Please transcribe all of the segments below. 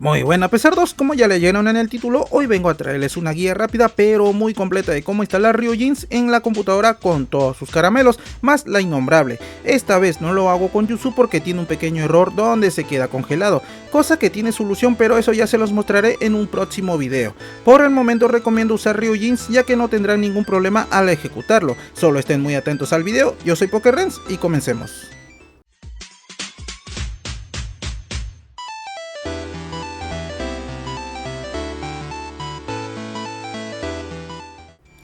Muy buena pesardos, como ya leyeron en el título, hoy vengo a traerles una guía rápida pero muy completa de cómo instalar Ryujinx en la computadora con todos sus caramelos, más la innombrable. Esta vez no lo hago con Yuzu porque tiene un pequeño error donde se queda congelado, cosa que tiene solución, pero eso ya se los mostraré en un próximo video. Por el momento recomiendo usar Ryujinx ya que no tendrán ningún problema al ejecutarlo, solo estén muy atentos al video. Yo soy PokeRens y comencemos.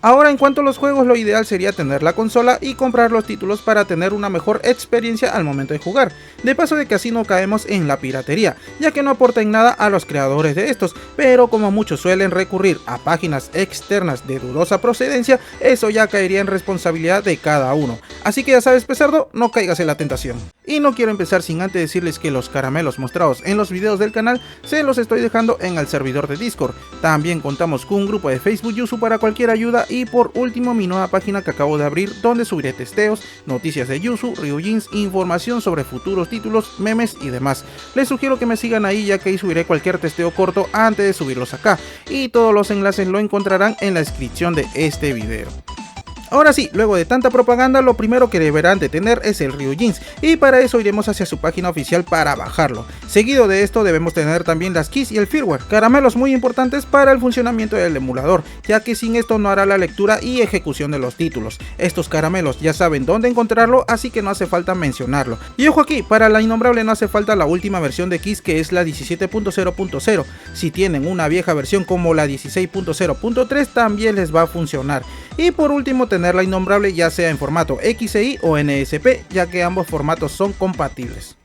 Ahora, en cuanto a los juegos, lo ideal sería tener la consola y comprar los títulos para tener una mejor experiencia al momento de jugar, de paso de que así no caemos en la piratería, ya que no aporta en nada a los creadores de estos, pero como muchos suelen recurrir a páginas externas de dudosa procedencia, eso ya caería en responsabilidad de cada uno. Así que ya sabes, pesardo, no caigas en la tentación. Y no quiero empezar sin antes decirles que los caramelos mostrados en los videos del canal se los estoy dejando en el servidor de Discord. También contamos con un grupo de Facebook Yuzu para cualquier ayuda, y por último mi nueva página que acabo de abrir donde subiré testeos, noticias de Yuzu, Ryujinx, información sobre futuros títulos, memes y demás. Les sugiero que me sigan ahí ya que ahí subiré cualquier testeo corto antes de subirlos acá, y todos los enlaces lo encontrarán en la descripción de este video. Ahora sí, luego de tanta propaganda, lo primero que deberán de tener es el Ryujinx, y para eso iremos hacia su página oficial para bajarlo. Seguido de esto debemos tener también las keys y el firmware, caramelos muy importantes para el funcionamiento del emulador, ya que sin esto no hará la lectura y ejecución de los títulos. Estos caramelos ya saben dónde encontrarlo, así que no hace falta mencionarlo. Y ojo aquí, para la innombrable no hace falta la última versión de keys, que es la 17.0.0. Si tienen una vieja versión como la 16.0.3 también les va a funcionar. Y por último tener la innombrable ya sea en formato XCI o NSP, ya que ambos formatos son compatibles.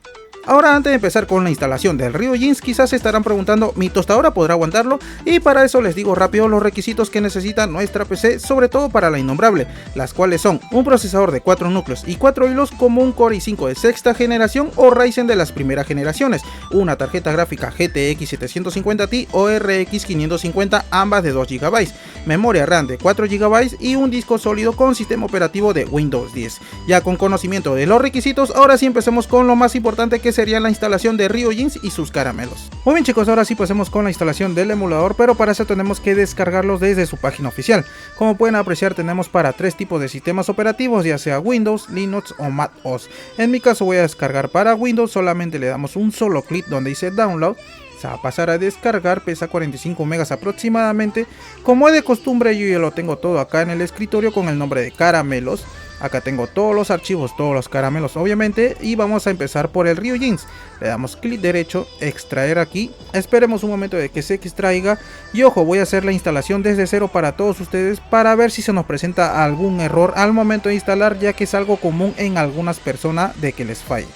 Ahora, antes de empezar con la instalación del Ryujinx, quizás se estarán preguntando, ¿mi tostadora podrá aguantarlo? Y para eso les digo rápido los requisitos que necesita nuestra PC, sobre todo para la innombrable, las cuales son un procesador de 4 núcleos y 4 hilos como un Core i5 de sexta generación o Ryzen de las primeras generaciones, una tarjeta gráfica GTX 750 Ti o RX 550, ambas de 2 GB, memoria RAM de 4 GB y un disco sólido con sistema operativo de Windows 10. Ya con conocimiento de los requisitos, ahora sí empecemos con lo más importante, que sería la instalación de Ryujinx y sus caramelos. Muy bien chicos, ahora sí pasemos con la instalación del emulador, pero para eso tenemos que descargarlos desde su página oficial. Como pueden apreciar, tenemos para 3 tipos de sistemas operativos, ya sea Windows, Linux o Mac OS. En mi caso voy a descargar para Windows, solamente le damos un solo clic donde dice Download. Se va a pasar a descargar, pesa 45 megas aproximadamente. Como es de costumbre, yo ya lo tengo todo acá en el escritorio con el nombre de caramelos. Acá tengo todos los archivos, todos los caramelos obviamente, y vamos a empezar por el Ryujinx. Le damos clic derecho, extraer aquí, esperemos un momento de que se extraiga, y ojo, voy a hacer la instalación desde cero para todos ustedes para ver si se nos presenta algún error al momento de instalar, ya que es algo común en algunas personas de que les falle.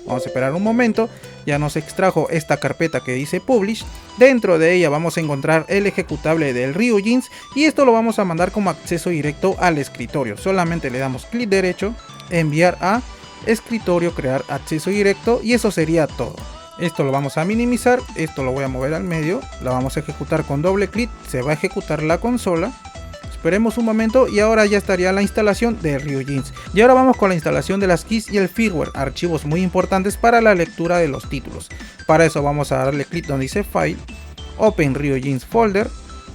Vamos a esperar un momento, ya nos extrajo esta carpeta que dice Publish. Dentro de ella vamos a encontrar el ejecutable del Ryujinx y esto lo vamos a mandar como acceso directo al escritorio. Solamente le damos clic derecho, enviar a escritorio, crear acceso directo, y eso sería todo. Esto lo vamos a minimizar, esto lo voy a mover al medio, la vamos a ejecutar con doble clic, se va a ejecutar la consola. Esperemos un momento y ahora ya estaría la instalación de Ryujinx. Y ahora vamos con la instalación de las keys y el firmware, archivos muy importantes para la lectura de los títulos. Para eso vamos a darle clic donde dice File, Open Ryujinx Folder.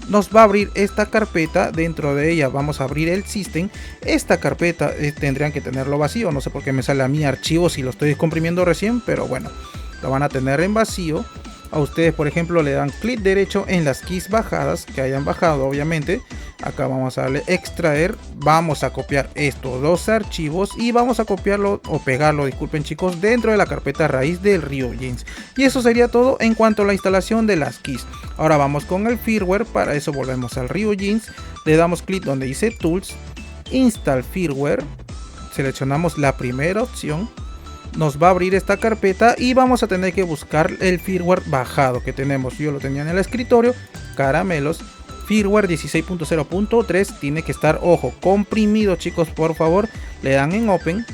Nos va a abrir esta carpeta, dentro de ella vamos a abrir el System. Esta carpeta tendrían que tenerlo vacío, no sé por qué me sale a mí archivos si lo estoy descomprimiendo recién, pero bueno, lo van a tener en vacío. A ustedes por ejemplo le dan clic derecho en las keys bajadas que hayan bajado obviamente. Acá vamos a darle extraer, vamos a copiar estos dos archivos y vamos a copiarlo o pegarlo, disculpen chicos, dentro de la carpeta raíz del Ryujinx. Y eso sería todo en cuanto a la instalación de las keys. Ahora vamos con el firmware, para eso volvemos al Ryujinx, le damos clic donde dice Tools, Install Firmware, seleccionamos la primera opción. Nos va a abrir esta carpeta y vamos a tener que buscar el firmware bajado que tenemos. Yo lo tenía en el escritorio, caramelos, firmware 16.0.3, tiene que estar, ojo, comprimido chicos, por favor. Le dan en Open,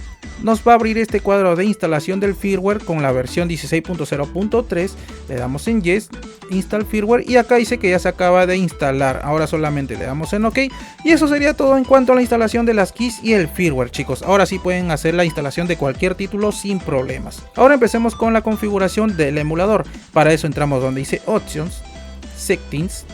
nos va a abrir este cuadro de instalación del firmware con la versión 16.0.3, le damos en Yes install firmware y acá dice que ya se acaba de instalar. Ahora solamente le damos en OK y eso sería todo en cuanto a la instalación de las keys y el firmware, chicos. Ahora sí pueden hacer la instalación de cualquier título sin problemas. Ahora empecemos con la configuración del emulador. Para eso entramos donde dice Options, Settings.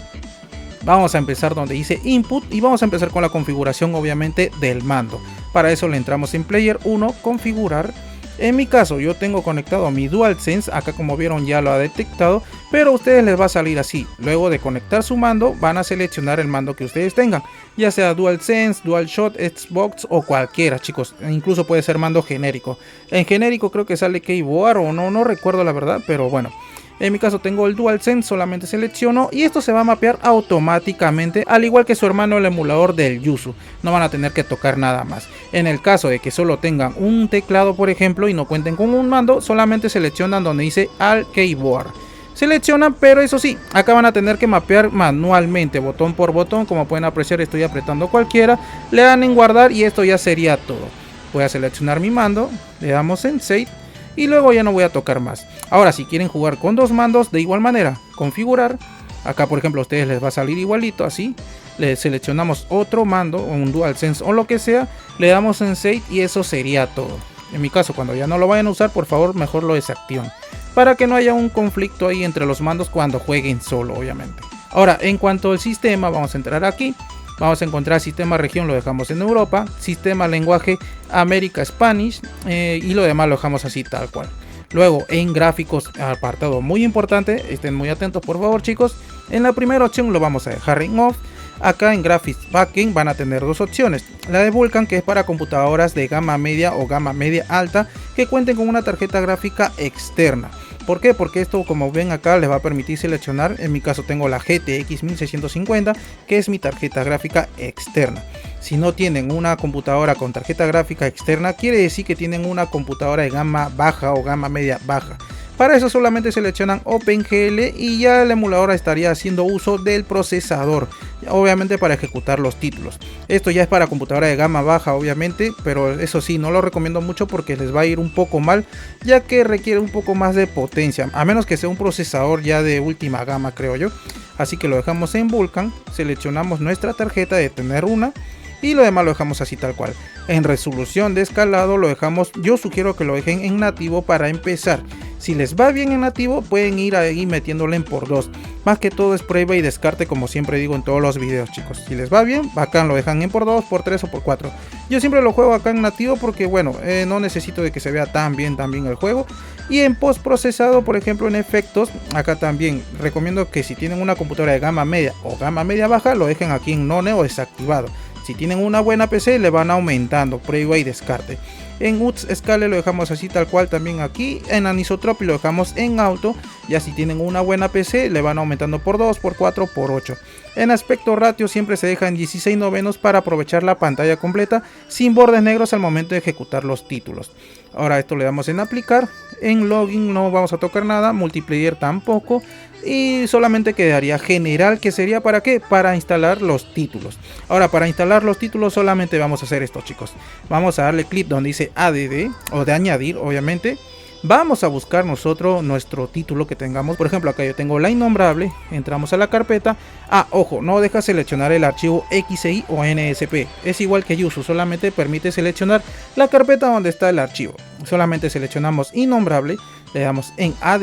Vamos a empezar donde dice Input y vamos a empezar con la configuración obviamente del mando. Para eso le entramos en Player 1, Configurar. En mi caso yo tengo conectado mi DualSense, acá como vieron ya lo ha detectado, pero a ustedes les va a salir así. Luego de conectar su mando van a seleccionar el mando que ustedes tengan, ya sea DualSense, DualShock, Xbox o cualquiera, chicos. Incluso puede ser mando genérico. En genérico creo que sale Keyboard o no recuerdo la verdad, pero bueno. En mi caso tengo el DualSense, solamente selecciono y esto se va a mapear automáticamente, al igual que su hermano el emulador del Yuzu. No van a tener que tocar nada más. En el caso de que solo tengan un teclado, por ejemplo, y no cuenten con un mando, solamente seleccionan donde dice All Keyboard. Seleccionan, pero eso sí, acá van a tener que mapear manualmente, botón por botón. Como pueden apreciar, estoy apretando cualquiera, le dan en guardar y esto ya sería todo. Voy a seleccionar mi mando, le damos en Save y luego ya no voy a tocar más. Ahora si quieren jugar con dos mandos, de igual manera, configurar. Acá por ejemplo a ustedes les va a salir igualito así. Le seleccionamos otro mando, un DualSense o lo que sea. Le damos en Save y eso sería todo. En mi caso, cuando ya no lo vayan a usar, por favor mejor lo desactiven, para que no haya un conflicto ahí entre los mandos cuando jueguen solo, obviamente. Ahora en cuanto al sistema, vamos a entrar aquí. Vamos a encontrar sistema región, lo dejamos en Europa, sistema lenguaje América Spanish y lo demás lo dejamos así tal cual. Luego en gráficos, apartado muy importante, estén muy atentos por favor chicos. En la primera opción lo vamos a dejar en off. Acá en Graphics Backend van a tener dos opciones. La de Vulkan, que es para computadoras de gama media o gama media alta que cuenten con una tarjeta gráfica externa. ¿Por qué? Porque esto, como ven acá, les va a permitir seleccionar. En mi caso tengo la GTX 1650, que es mi tarjeta gráfica externa. Si no tienen una computadora con tarjeta gráfica externa, quiere decir que tienen una computadora de gama baja o gama media baja. Para eso solamente seleccionan OpenGL y ya el emulador estaría haciendo uso del procesador, obviamente para ejecutar los títulos. Esto ya es para computadora de gama baja obviamente, pero eso sí, no lo recomiendo mucho porque les va a ir un poco mal, ya que requiere un poco más de potencia, a menos que sea un procesador ya de última gama, creo yo. Así que lo dejamos en Vulkan, seleccionamos nuestra tarjeta de tener una y lo demás lo dejamos así tal cual. En resolución de escalado lo dejamos, yo sugiero que lo dejen en nativo para empezar. Si les va bien en nativo, pueden ir ahí metiéndole en por 2. Más que todo es prueba y descarte, como siempre digo en todos los videos, chicos. Si les va bien, bacán, lo dejan en por 2, por 3 o por 4. Yo siempre lo juego acá en nativo porque bueno, no necesito de que se vea tan bien el juego. Y en post procesado, por ejemplo en efectos, acá también recomiendo que si tienen una computadora de gama media o gama media baja, lo dejen aquí en none o desactivado. Si tienen una buena PC, le van aumentando, prueba y descarte. En UTS Scale lo dejamos así tal cual también aquí. En Anisotropy lo dejamos en auto. Ya si tienen una buena PC, le van aumentando por 2, por 4, por 8. En aspecto ratio siempre se deja en 16 novenos para aprovechar la pantalla completa sin bordes negros al momento de ejecutar los títulos. Ahora esto le damos en aplicar. En login no vamos a tocar nada, multiplayer tampoco. Y solamente quedaría general, que sería para qué, para instalar los títulos. Ahora para instalar los títulos solamente vamos a hacer esto, chicos. Vamos a darle clic donde dice add o de añadir, obviamente. Vamos a buscar nosotros nuestro título que tengamos. Por ejemplo acá yo tengo la innombrable. Entramos a la carpeta. Ojo, no deja seleccionar el archivo XI o NSP. Es igual que Yuzu, solamente permite seleccionar la carpeta donde está el archivo. Solamente seleccionamos innombrable, le damos en add.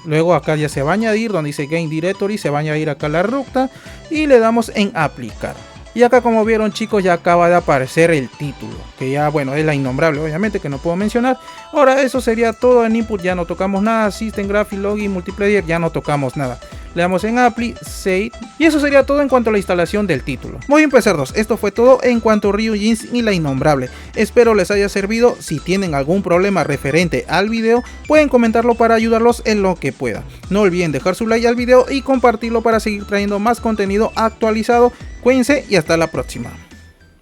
Luego acá ya se va a añadir donde dice Game Directory, se va a añadir acá la ruta y le damos en aplicar. Y acá como vieron chicos ya acaba de aparecer el título, que ya bueno es la innombrable obviamente que no puedo mencionar. Ahora eso sería todo en input, ya no tocamos nada, System, Graphics, Login, Multiplayer, ya no tocamos nada. Le damos en Apply, Save y eso sería todo en cuanto a la instalación del título. Muy bien pues cerdos, esto fue todo en cuanto a Ryujinx y la innombrable. Espero les haya servido. Si tienen algún problema referente al video pueden comentarlo para ayudarlos en lo que pueda. No olviden dejar su like al video y compartirlo para seguir trayendo más contenido actualizado. Cuídense y hasta la próxima.